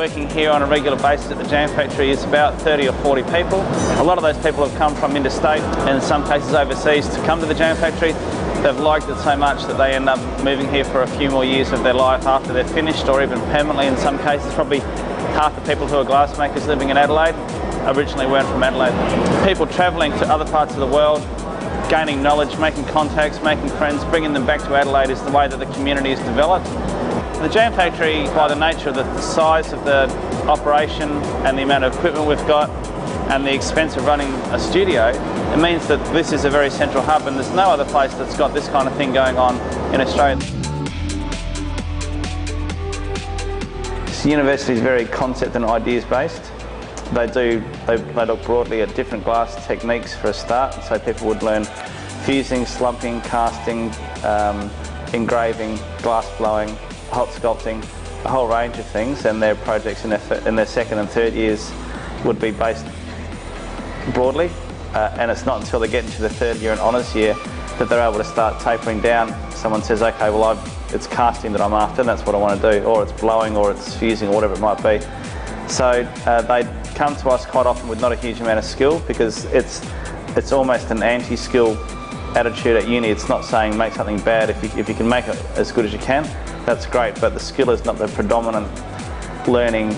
working here on a regular basis at the jam factory is about 30 or 40 people. A lot of those people have come from interstate and in some cases overseas to come to the jam factory. They've liked it so much that they end up moving here for a few more years of their life after they're finished, or even permanently in some cases. Probably half the people who are glassmakers living in Adelaide originally weren't from Adelaide. People travelling to other parts of the world, gaining knowledge, making contacts, making friends, bringing them back to Adelaide is the way that the community is developed. The jam factory, by the nature of the size of the operation and the amount of equipment we've got and the expense of running a studio, it means that this is a very central hub, and there's no other place that's got this kind of thing going on in Australia. The university is very concept and ideas based. They look broadly at different glass techniques for a start, so people would learn fusing, slumping, casting, engraving, glass blowing, hot sculpting, a whole range of things, and their projects in their second and third years would be based broadly, and it's not until they get into the third year and honours year that they're able to start tapering down. Someone says, okay, well it's casting that I'm after and that's what I want to do, or it's blowing, or it's fusing, or whatever it might be. So they come to us quite often with not a huge amount of skill, because it's almost an anti-skill attitude at uni. It's not saying make something bad. If you can make it as good as you can, that's great, but the skill is not the predominant learning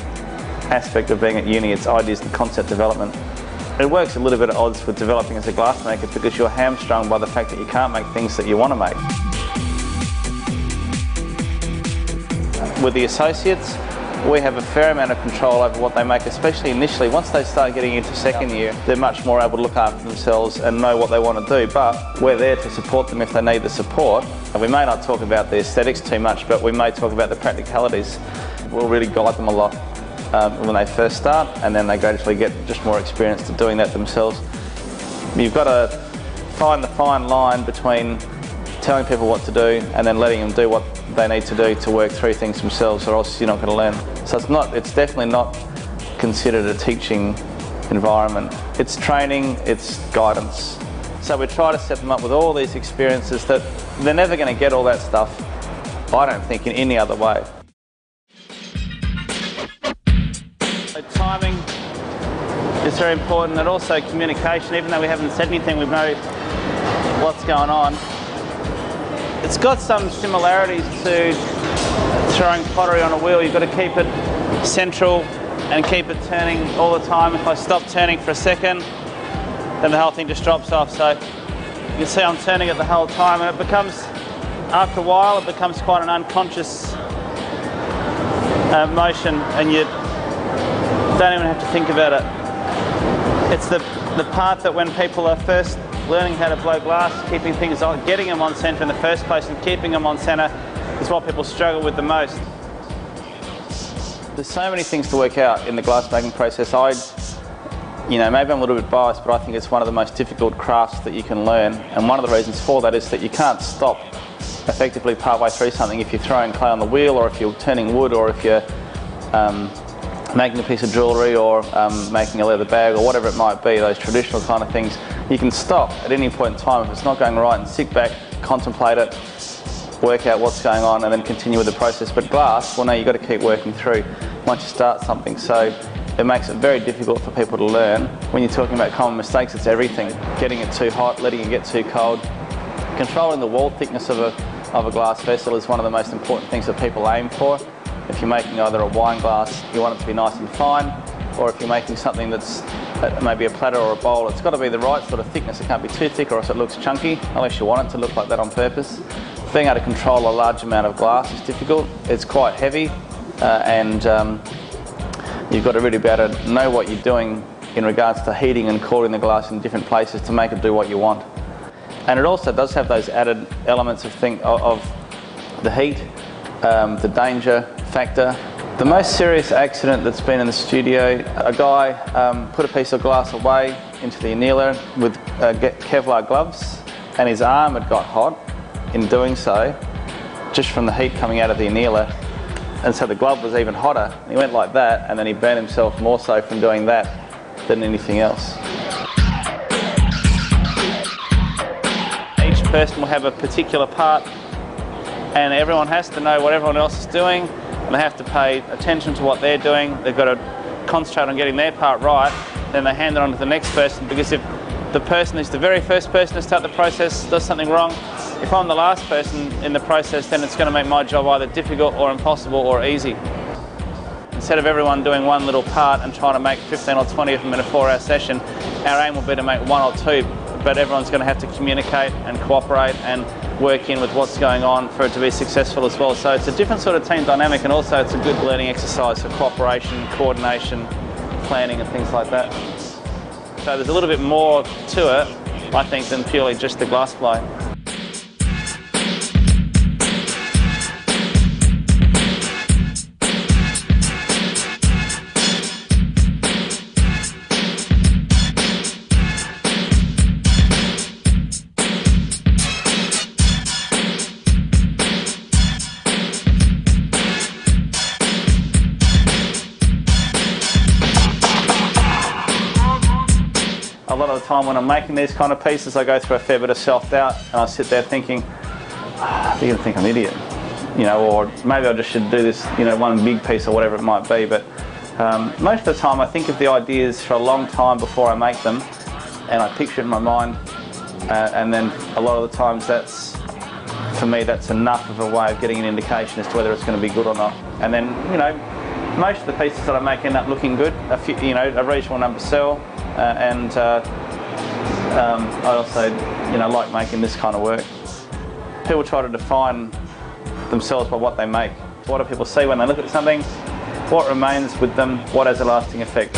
aspect of being at uni. It's ideas and concept development. It works a little bit at odds with developing as a glassmaker, because you're hamstrung by the fact that you can't make things that you want to make. With the associates, we have a fair amount of control over what they make, especially initially. Once they start getting into second year, they're much more able to look after themselves and know what they want to do, but we're there to support them if they need the support. And we may not talk about the aesthetics too much, but we may talk about the practicalities. We'll really guide them a lot when they first start, and then they gradually get just more experience at doing that themselves. You've got to find the fine line between telling people what to do and then letting them do what they need to do to work through things themselves, or else you're not going to learn. So it's definitely not considered a teaching environment. It's training, it's guidance. So we try to set them up with all these experiences that they're never going to get all that stuff, I don't think, in any other way. Timing is very important, and also communication. Even though we haven't said anything, we know what's going on. It's got some similarities to throwing pottery on a wheel. You've got to keep it central and keep it turning all the time. If I stop turning for a second, then the whole thing just drops off. So you can see I'm turning it the whole time, and it becomes, after a while, it becomes quite an unconscious motion, and you don't even have to think about it. It's the part that when people are first learning how to blow glass, keeping things on, getting them on centre in the first place and keeping them on centre is what people struggle with the most. There's so many things to work out in the glass making process. Maybe I'm a little bit biased, but I think it's one of the most difficult crafts that you can learn, and one of the reasons for that is that you can't stop effectively partway through something. If you're throwing clay on the wheel, or if you're turning wood, or if you're making a piece of jewellery, or making a leather bag, or whatever it might be, those traditional kind of things, you can stop at any point in time if it's not going right and sit back, contemplate it, work out what's going on, and then continue with the process. But glass, well, no, you've got to keep working through once you start something. So it makes it very difficult for people to learn. When you're talking about common mistakes, it's everything. Getting it too hot, letting it get too cold. Controlling the wall thickness of a glass vessel is one of the most important things that people aim for. If you're making either a wine glass, you want it to be nice and fine, or if you're making something that's maybe a platter or a bowl, it's got to be the right sort of thickness. It can't be too thick or else it looks chunky, unless you want it to look like that on purpose. Being able to control a large amount of glass is difficult. It's quite heavy, and you've got to really be able to know what you're doing in regards to heating and cooling the glass in different places to make it do what you want. And it also does have those added elements of the heat, the danger factor. The most serious accident that's been in the studio, a guy put a piece of glass away into the annealer with Kevlar gloves, and his arm had got hot in doing so, just from the heat coming out of the annealer, and so the glove was even hotter. He went like that, and then he burned himself more so from doing that than anything else. Each person will have a particular part, and everyone has to know what everyone else is doing, and they have to pay attention to what they're doing. They've got to concentrate on getting their part right, then they hand it on to the next person, because if the person who's the very first person to start the process does something wrong, if I'm the last person in the process, then it's going to make my job either difficult or impossible or easy. Instead of everyone doing one little part and trying to make 15 or 20 of them in a 4-hour session, our aim will be to make 1 or 2, but everyone's going to have to communicate and cooperate and work in with what's going on for it to be successful as well. So it's a different sort of team dynamic, and also it's a good learning exercise for cooperation, coordination, planning and things like that. So there's a little bit more to it, I think, than purely just the glass blow. A lot of the time when I'm making these kind of pieces, I go through a fair bit of self-doubt, and I sit there thinking, they're going to think I'm an idiot, you know, or maybe I just should do this, you know, one big piece or whatever it might be. But most of the time I think of the ideas for a long time before I make them, and I picture it in my mind, and then a lot of the times for me that's enough of a way of getting an indication as to whether it's going to be good or not. And then, you know, most of the pieces that I make end up looking good. You know, a reasonable number sell, and I also, you know, like making this kind of work. People try to define themselves by what they make. What do people see when they look at something? What remains with them? What has a lasting effect?